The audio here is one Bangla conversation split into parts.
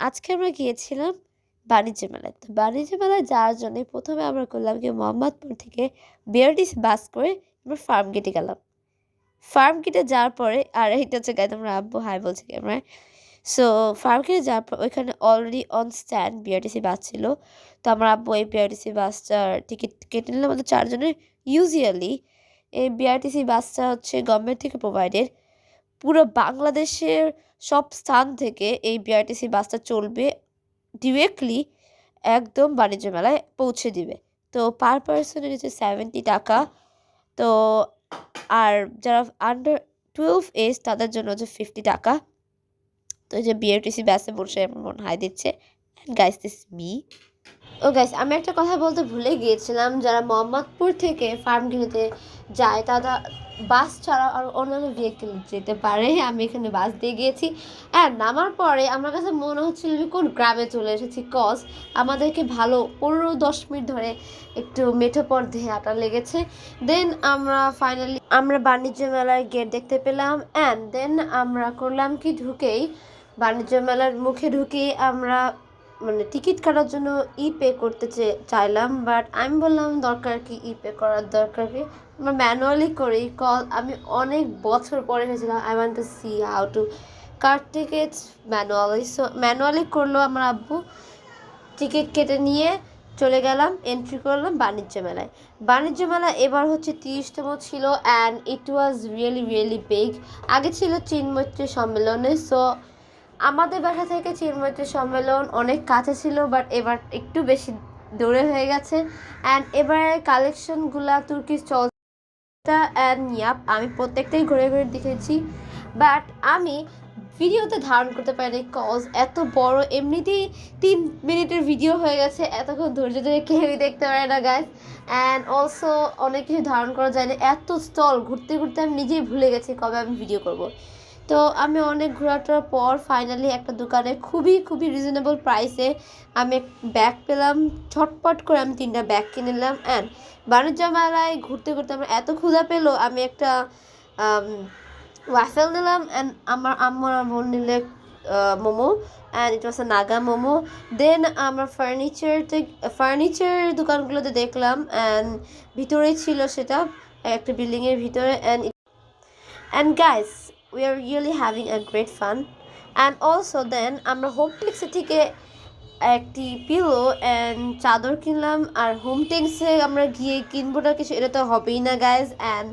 আজকে আমরা গিয়েছিলাম বাণিজ্য মেলায়। তো বাণিজ্য মেলায় যাওয়ার জন্যে ১ম এ আমরা করলাম কি মোহাম্মদপুর থেকে বিআরটিসি বাস করে আমরা ফার্মগেটে গেলাম। ফার্মগেটে যাওয়ার পরে আর এইটা হচ্ছে গাইস আমার আব্বু হাই বলছে ক্যামেরায়। সো ফার্মগেটে যাওয়ার পর ওইখানে অলরেডি অন স্ট্যান্ড বিআরটিসি বাস ছিল। তো আমার আব্বু এই বিআরটিসি বাসটার টিকিট কেটে নিলাম আমাদের ৪ জনের। ইউজুয়ালি এই বিআরটিসি বাসটা হচ্ছে গভর্নমেন্ট থেকে প্রোভাইডেড। পুরো বাংলাদেশের সব স্থান থেকে এই বিআরটিসি বাসটা চলবে ডিরেক্টলি একদম বাণিজ্য মেলায় পৌঁছে দিবে। তো পার পারসনের হচ্ছে 70 টাকা। তো আর যারা আন্ডার 12 এজ তাদের জন্য হচ্ছে 50 টাকা। তো এই যে বিআরটিসি বাসে বসে আমার মন হাই দিচ্ছে। And guys this me. ও গাইস আমি একটা কথা বলতে ভুলে গিয়েছিলাম, যারা মোহাম্মদপুর থেকে ফার্মগেটে যায় তারা বাস ছাড়া আর অন্যান্য ভেহিকেল যেতে পারে। আমি এখানে বাস দিয়ে গিয়েছি অ্যান্ড নামার পরে আমার কাছে মনে হচ্ছিল আমি কোন গ্রামে চলে এসেছি, কজ আমাদেরকে ভালো 15-10 মিনিট ধরে একটু মেঠো পথ দিয়ে হাঁটা লেগেছে। দেন আমরা বাণিজ্য মেলার গেট দেখতে পেলাম অ্যান্ড দেন আমরা করলাম কি ঢুকেই বাণিজ্য মেলার মুখে ঢুকেই আমরা মানে টিকিট কাটার জন্য পে করতে চাইলাম, বাট আমি বললাম দরকার কি পে করার দরকার কি, আমরা ম্যানুয়ালি করি। আমি অনেক বছর পরে এসেছিলাম, I want to C how to cut tickets manually. So manually করলো আমার আব্বু, টিকিট কেটে নিয়ে চলে গেলাম, এন্ট্রি করলাম বাণিজ্য মেলায়। বাণিজ্য মেলা এবার হচ্ছে 30তম ছিল and it was really big. আগে ছিল চিন্মৈত্রী সম্মেলনে। সো আমাদের বাসা থেকে চিন্মৈত্রী সম্মেলন অনেক কাছে ছিল, বাট এবার একটু বেশি দূরে হয়ে গেছে। অ্যান্ড এবারে কালেকশনগুলা তুর্কিশ চলটা অ্যান্ড ইয়াপ আমি প্রত্যেকটাই ঘুরে ঘুরে দেখেছি, বাট আমি ভিডিওতে ধারণ করতে পারিনি কজ এত বড়, এমনিতেই 3 মিনিটের ভিডিও হয়ে গেছে, এতক্ষণ ধৈর্য ধরে কেউই দেখতে পারে না গাইস। অ্যান্ড অলসো অনেক কিছু ধারণ করা যায় না, এত স্টল ঘুরতে ঘুরতে আমি নিজেই ভুলে গেছি কবে আমি ভিডিও করব। তো আমি অনেক ঘোরাটার পর ফাইনালি একটা দোকানে খুবই রিজনেবল প্রাইসে আমি ব্যাগ পেলাম। ছটপট করে আমি 3টা ব্যাগ কিনে নিলাম। অ্যান্ড বাণিজ্য মেলায় ঘুরতে ঘুরতে আমার এত ক্ষুধা পেলো, আমি একটা ওয়াফেল নিলাম অ্যান্ড আমার আম্মু আর বোন নিলে মোমো অ্যান্ড ইট ওয়াজ আ নাগা মোমো। দেন আমরা ফার্নিচার দোকানগুলোতে দেখলাম অ্যান্ড ভিতরেই ছিল সেটা একটা বিল্ডিংয়ের ভিতরে। And guys we are really having a great fun. And also then আমরা হোমটেক্সে থেকে একটি পিলো অ্যান্ড চাদর কিনলাম। আর হোমটেক্সে আমরা গিয়ে কিনবো না কিছু, এটা তো হবেই না guys. And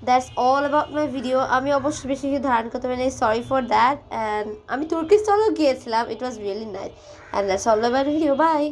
that's all about my video. আমি অবশ্যই বেশি কিছু ধারণ করতে পারি, সরি ফর দ্যাট। অ্যান্ড আমি তুর্কি স্টলেও গিয়েছিলাম, it was really nice. And that's all about video, by.